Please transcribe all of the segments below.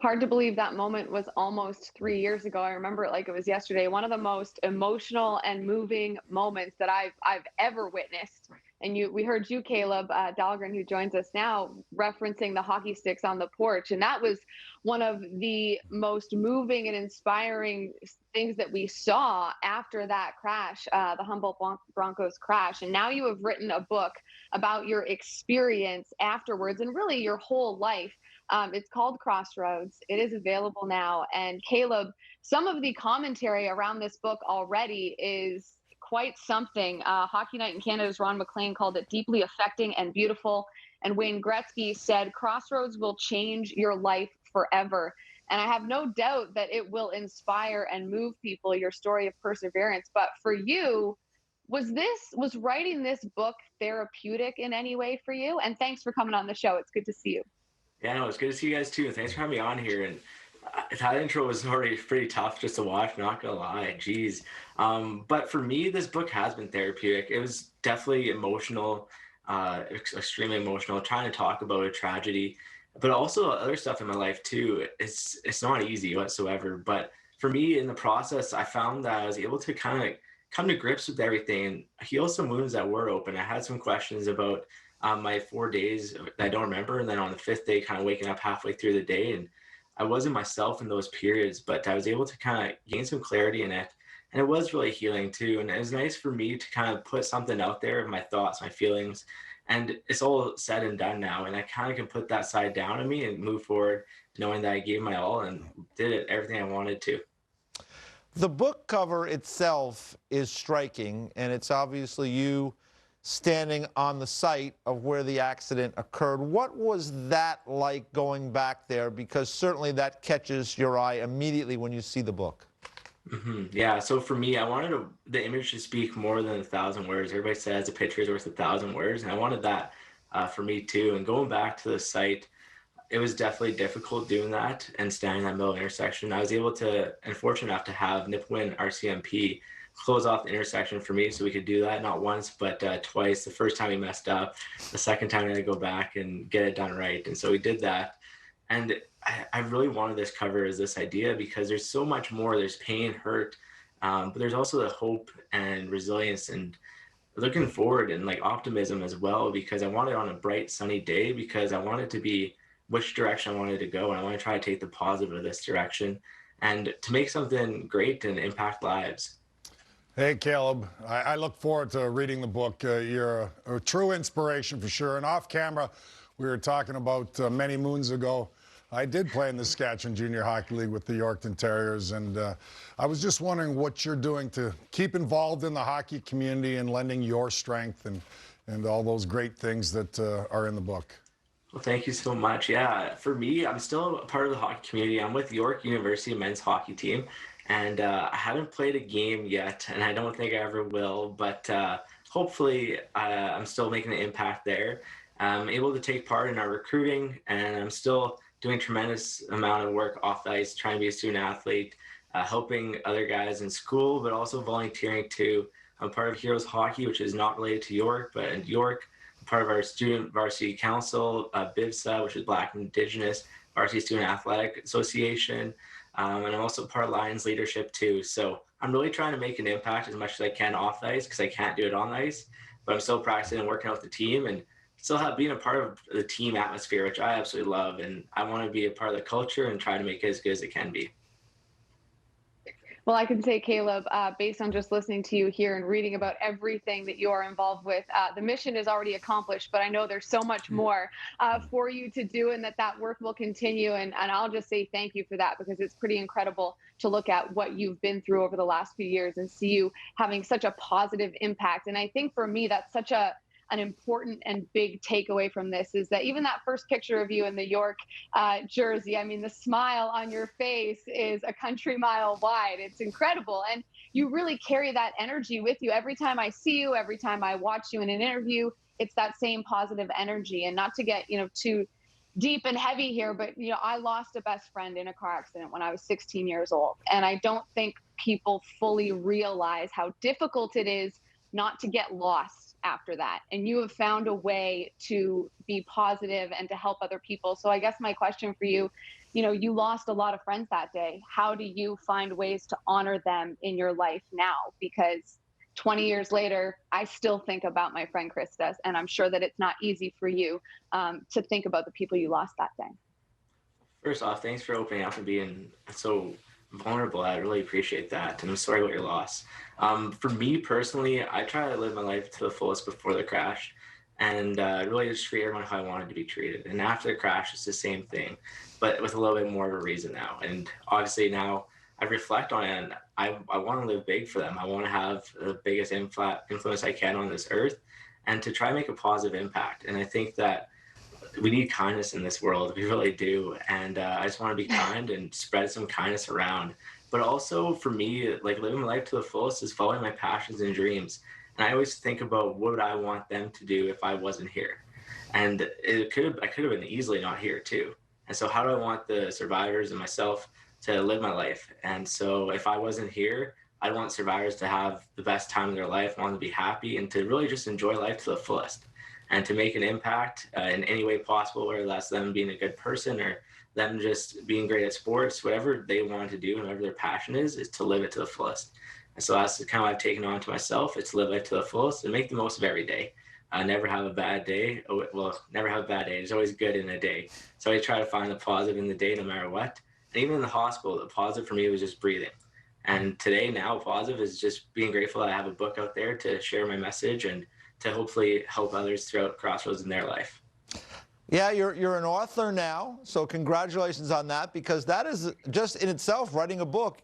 Hard to believe that moment was almost 3 years ago. I remember it like it was yesterday. One of the most emotional and moving moments that I've ever witnessed. And we heard you, Kaleb Dahlgren, who joins us now, referencing the hockey sticks on the porch, and that was one of the most moving and inspiring things that we saw after that crash, the Humboldt Broncos crash. And now you have written a book about your experience afterwards and really your whole life. It's called Crossroads. It is available now. And Kaleb, some of the commentary around this book already is quite something. Hockey Night in Canada's Ron MacLean called it deeply affecting and beautiful. And Wayne Gretzky said, Crossroads will change your life forever. And I have no doubt that it will inspire and move people, your story of perseverance. But for you, was writing this book therapeutic in any way for you? And thanks for coming on the show. It's good to see you. Yeah, no, it's good to see you guys too. Thanks for having me on here. And that intro was already pretty tough just to watch, not gonna lie. Jeez. But for me, this book has been therapeutic. It was definitely emotional, extremely emotional, trying to talk about a tragedy, but also other stuff in my life too. It's not easy whatsoever. But for me, in the process, I found that I was able to kind of come to grips with everything and heal some wounds that were open. I had some questions about my 4 days that I don't remember. And then on the fifth day, kind of waking up halfway through the day. And I wasn't myself in those periods, but I was able to kind of gain some clarity in it. And it was really healing too. And it was nice for me to kind of put something out there of my thoughts, my feelings. And it's all said and done now. And I kind of can put that side down of me and move forward, knowing that I gave my all and did it everything I wanted to. The book cover itself is striking, and it's obviously you standing on the site of where the accident occurred. What was that like going back there? Because certainly that catches your eye immediately when you see the book. Yeah, so for me, I wanted the image to speak more than 1,000 words. Everybody says a picture is worth 1,000 words, and I wanted that for me too. And going back to the site, it was definitely difficult doing that and standing in that middle intersection. I was able to, and fortunate enough to have Nipawin RCMP close off the intersection for me so we could do that, not once, but twice. The first time he messed up, the second time I had to go back and get it done right. And so we did that. And I really wanted this cover as this idea because there's so much more. There's pain, hurt, but there's also the hope and resilience and looking forward and like optimism as well, because I wanted it on a bright, sunny day because I wanted to be which direction I wanted to go. And I want to try to take the positive of this direction and to make something great and impact lives. Hey, Kaleb, I look forward to reading the book. You're a true inspiration for sure. And off camera, we were talking about many moons ago, I did play in the Saskatchewan Junior Hockey League with the Yorkton Terriers. And I was just wondering what you're doing to keep involved in the hockey community and lending your strength and all those great things that are in the book. Well, thank you so much. Yeah, for me, I'm still a part of the hockey community. I'm with York University men's hockey team. And I haven't played a game yet, and I don't think I ever will, but hopefully I'm still making an impact there. I'm able to take part in our recruiting, and I'm still doing a tremendous amount of work off the ice, trying to be a student athlete, helping other guys in school, but also volunteering too. I'm part of Heroes Hockey, which is not related to York, but in York, I'm part of our Student Varsity Council, BIVSA, which is Black and Indigenous Varsity Student Athletic Association. And I'm also part of Lions leadership too. So I'm really trying to make an impact as much as I can off the ice because I can't do it on the ice, but I'm still practicing and working out with the team and still being a part of the team atmosphere, which I absolutely love. And I want to be a part of the culture and try to make it as good as it can be. Well, I can say, Kaleb, based on just listening to you here and reading about everything that you are involved with, the mission is already accomplished, but I know there's so much more for you to do and that work will continue. And I'll just say thank you for that because it's pretty incredible to look at what you've been through over the last few years and see you having such a positive impact. And I think for me, that's such an important and big takeaway from this is that even that first picture of you in the York jersey, I mean, the smile on your face is a country mile wide. It's incredible. And you really carry that energy with you. Every time I see you, every time I watch you in an interview, it's that same positive energy. And not to get, too deep and heavy here, but, I lost a best friend in a car accident when I was 16 years old. And I don't think people fully realize how difficult it is not to get lost after that. And you have found a way to be positive and to help other people. So I guess my question for you you lost a lot of friends that day. How do you find ways to honor them in your life now? Because 20 years later, I still think about my friend Krista, and I'm sure that it's not easy for you to think about the people you lost that day. First off, thanks for opening up and being so vulnerable. I really appreciate that, and I'm sorry about your loss. For me personally, I try to live my life to the fullest before the crash, and really just treat everyone how I wanted to be treated. And after the crash, it's the same thing, but with a little bit more of a reason now. And obviously now I reflect on it, and I want to live big for them. I want to have the biggest influence I can on this earth, and to try to make a positive impact. And I think that we need kindness in this world. We really do. And I just want to be kind and spread some kindness around. But also for me, like living my life to the fullest is following my passions and dreams. And I always think about what would I want them to do if I wasn't here. And I could have been easily not here too. And so how do I want the survivors and myself to live my life? And so if I wasn't here, I want survivors to have the best time of their life, want to be happy, and to really just enjoy life to the fullest, and to make an impact in any way possible, whether that's them being a good person or them just being great at sports. Whatever they want to do and whatever their passion is to live it to the fullest. And so that's kind of what I've taken on to myself. It's live life to the fullest and make the most of every day. Never have a bad day. Well, never have a bad day. There's always good in a day. So I try to find the positive in the day no matter what. And even in the hospital, the positive for me was just breathing. And today now positive is just being grateful that I have a book out there to share my message and to hopefully help others throughout Crossroads in their life. Yeah, you're an author now, so congratulations on that, because that is just in itself, writing a book,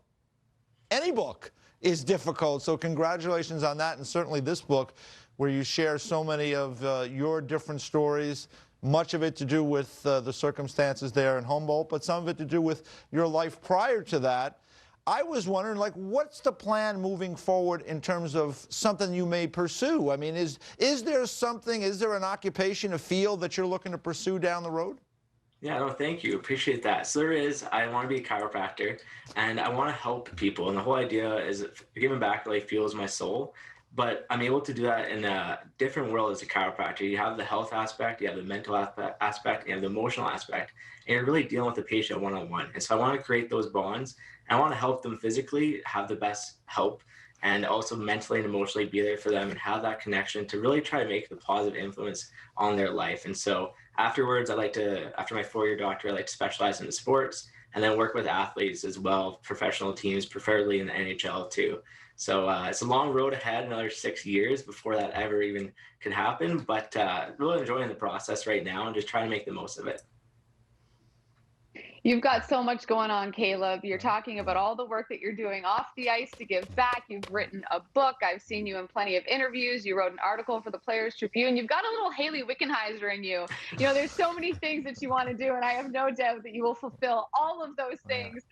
any book, is difficult. So congratulations on that, and certainly this book where you share so many of your different stories, much of it to do with the circumstances there in Humboldt, but some of it to do with your life prior to that. I was wondering, like, what's the plan moving forward in terms of something you may pursue? I mean, is there something, is there an occupation, a field that you're looking to pursue down the road? Yeah, no, thank you. Appreciate that. So there is, I want to be a chiropractor and I want to help people. And the whole idea is giving back really fuels my soul. But I'm able to do that in a different world as a chiropractor. You have the health aspect, you have the mental aspect, you have the emotional aspect, and you're really dealing with the patient one-on-one. And so I want to create those bonds. I want to help them physically have the best help, and also mentally and emotionally be there for them and have that connection to really try to make the positive influence on their life. And so afterwards, after my 4-year doctorate, I like to specialize in the sports and then work with athletes as well, professional teams, preferably in the NHL too. So it's a long road ahead, another 6 years before that ever even could happen, but really enjoying the process right now and just trying to make the most of it. You've got so much going on, Kaleb. You're talking about all the work that you're doing off the ice to give back. You've written a book. I've seen you in plenty of interviews. You wrote an article for the Players Tribune. You've got a little Haley Wickenheiser in you. There's so many things that you want to do, and I have no doubt that you will fulfill all of those things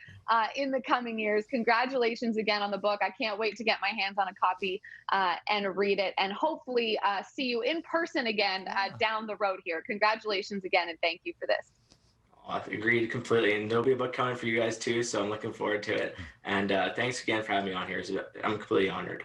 in the coming years. Congratulations again on the book. I can't wait to get my hands on a copy and read it, and hopefully see you in person again down the road here. Congratulations again, and thank you for this. Agreed completely, and there'll be a book coming for you guys too, so I'm looking forward to it. And thanks again for having me on here. I'm completely honored.